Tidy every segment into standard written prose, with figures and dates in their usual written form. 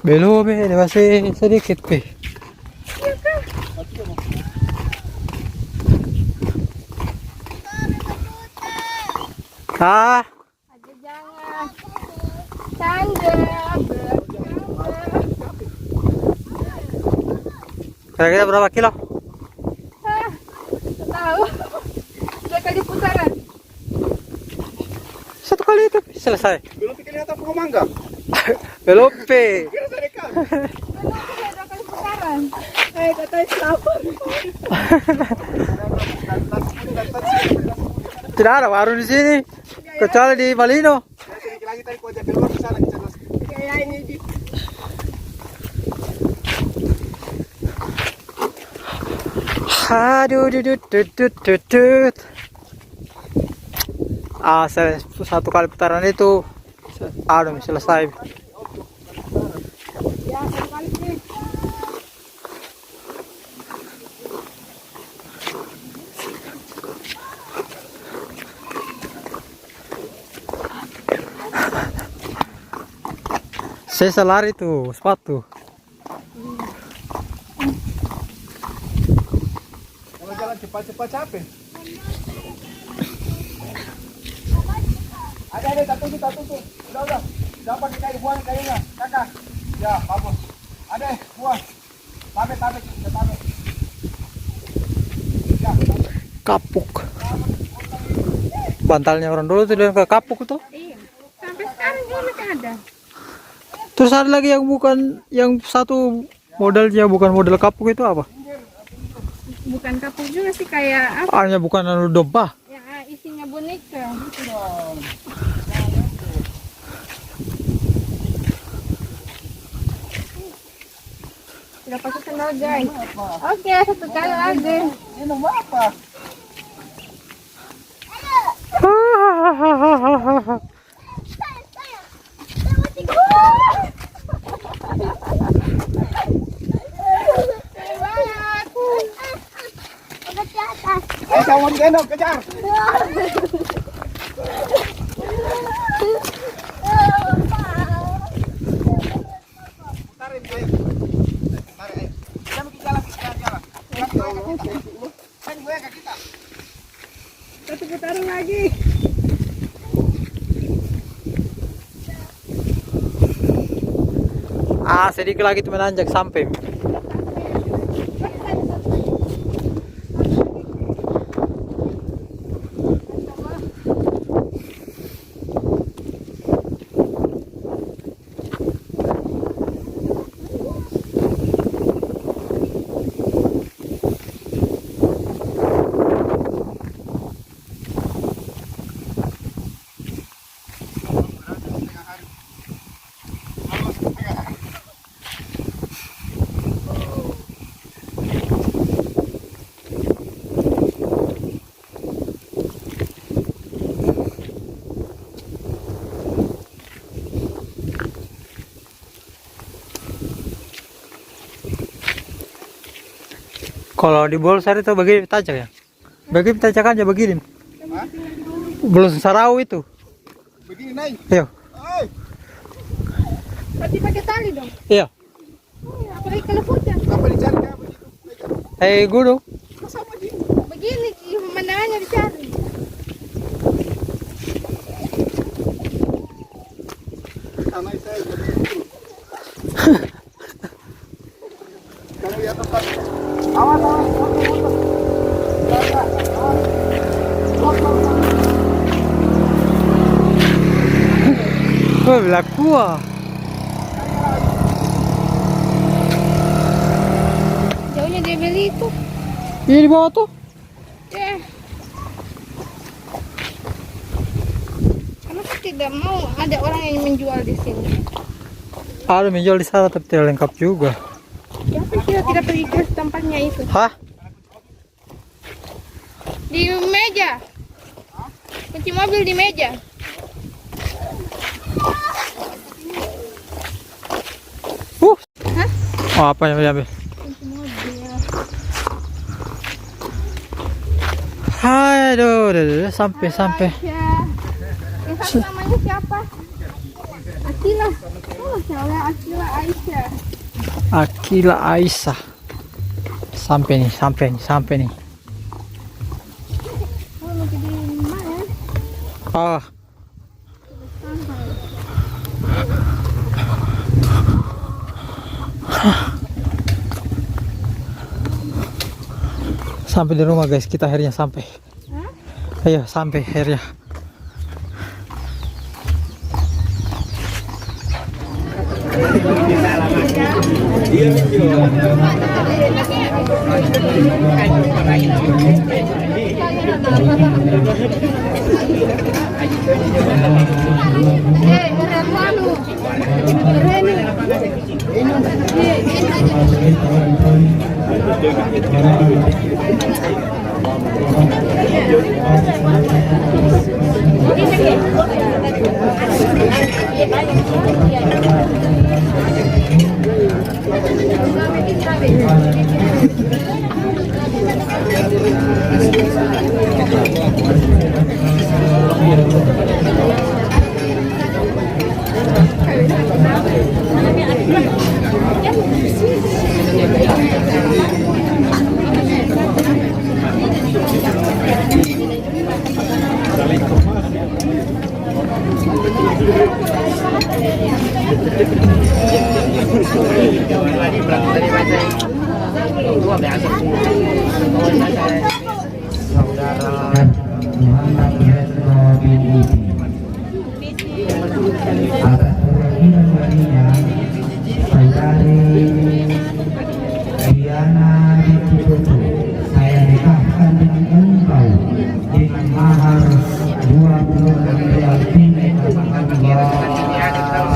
Belum, masih sedikit, Pi. Ah, jangan canda. Kira-kira berapa kilo? Tahu. 2 kali putaran. 1 kali itu selesai. Belum kelihatan pohon mangga. Belum, Pi. Belum 2 kali putaran. Katanya lapar. Tidak ada warung di sini, kecuali di Malino. Sedikit lagi tadi kau ajak keluar ke sana. Kayak ini di Aduh, satu kali putaran itu, aduh, selesai. ya 1 kali sih. Saya lari tuh sepatu. Kalau jalan cepat-cepat capek. Ada tak tutup. Udah. Dapat kayu buang kayunya, kakak. Ya, bagus. Ada buang. Tabe. Ya, Kapuk. Bantalnya orang dulu tuh dia ke kapuk tuh. Iya. Sampai sekarang dia masih ada. Terus ada lagi yang bukan, yang satu modelnya bukan model kapuk itu apa? Bukan kapuk juga sih, kayak apa? Hanya bukan anu domba. Ya, isinya boneka. Udah pakai sendal, guys. Oke, 1 kali lagi. minum apa? Sama gendong, kejar. Putarin ayo. Tarik ayo. Kita bikin jalan. Kan gue ke kita. 1 putaran lagi. Sedikit lagi tuh menanjak sampai. Kalau di Bolsar itu begini tajak ya? Begini tajak aja begini. Hah? Belum sarau itu. Begini naik. Iya. Oi. Berarti pakai tali dong. Iya. Apalagi kalau hujan. Apa dicari kayak begitu? Gunung. Masa begini? Begini pemandangannya dicari. Sama saya jadi dulu. Kamu lihat tempat. Awas. Oh, belaku ah. Jauhnya dia beli itu. Iya di bawah tuh. Ya. Kenapa tidak mau ada orang yang menjual di sini? Ada menjual di sana tapi tidak lengkap juga. Siapa kita tidak pergi ke tempatnya itu? Hah? Di meja. Kunci mobil di meja. Hah? Oh, apa yang diambil? Kunci mobil. Hai, aduh, sampai. Aisyah. Yang satu namanya siapa? Akila. Oh, saya Akila Aisyah. Akila Aisyah. Sampai nih. Oh, mau jadi mana? Ah, sampai di rumah guys, kita akhirnya sampai. Ayo sampai akhirnya. atas keyakinan walinya saudari Diana Ditutup saya nikahkan dengan engkau dengan mahar 26 real tunai Allah.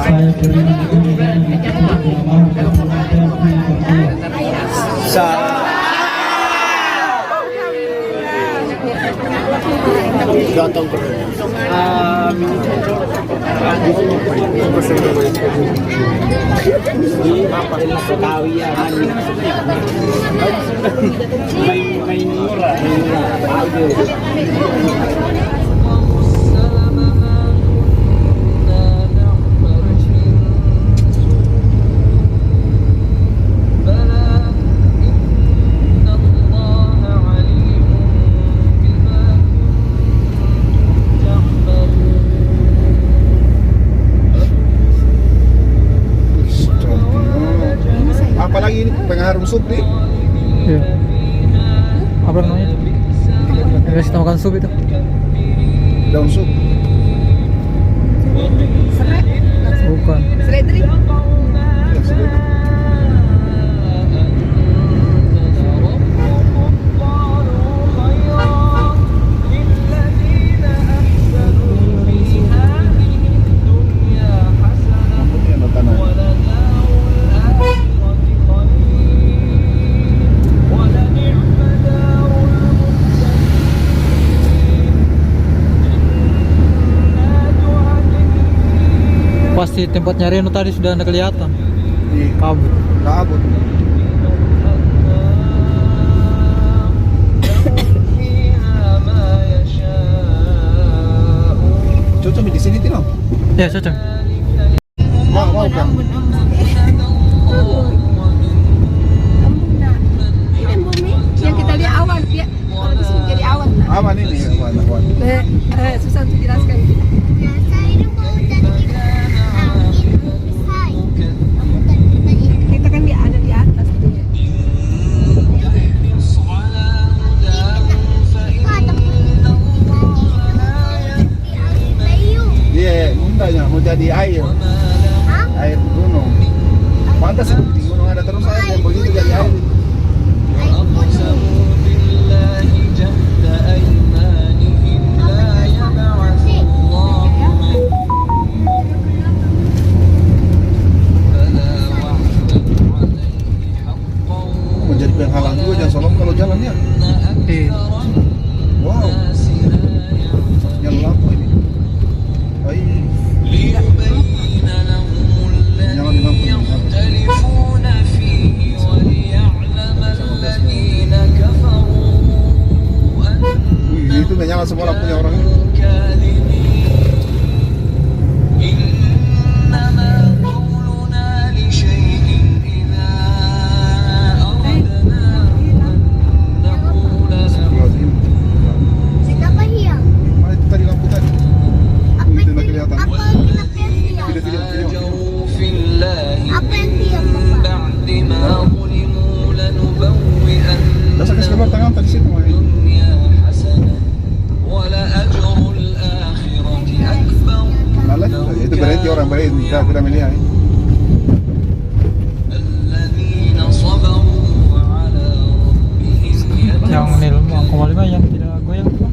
Saya berikan dengan mohon kemudahan Gotong main murah. Apalagi ini pengharum sup nih. Iya. Apa namanya? Guys, kita makan sup itu. Daun sup. Bukan. Seledri. Ya, sudah. Mampuknya makanan. Pasti tempatnya Reno tadi sudah ada kelihatan. Di Kabut. kabut. Cocok di sini Tino. Ya, cocok. Mau kan? Ini bumi yang kita lihat awan ya. Kalau di sini jadi awan. Aman ini, aman. Susah untuk jelaskan. Kita kan ada di atas tuh ya. Dia mintanya mau jadi air gunung. Pantas di gunung ada terus air yang begitu jadi air. Menjadi penghalang juga jangan solong kalau jalannya. Wow. Nyala lampu ini. Baik. Nyala di lampu. nyala semua lampunya orang. Siapa hilang? Mana itu tadi lampu tadi? Apa Itu yang nggak kelihatan. Apa yang hilang? Video. Apa yang hilang, Bapak? Dah sakit kabar tangan tadi situ mai. Malah itu berarti orang baik kita milih. Yang nil mau kembali mah yang tidak goyang.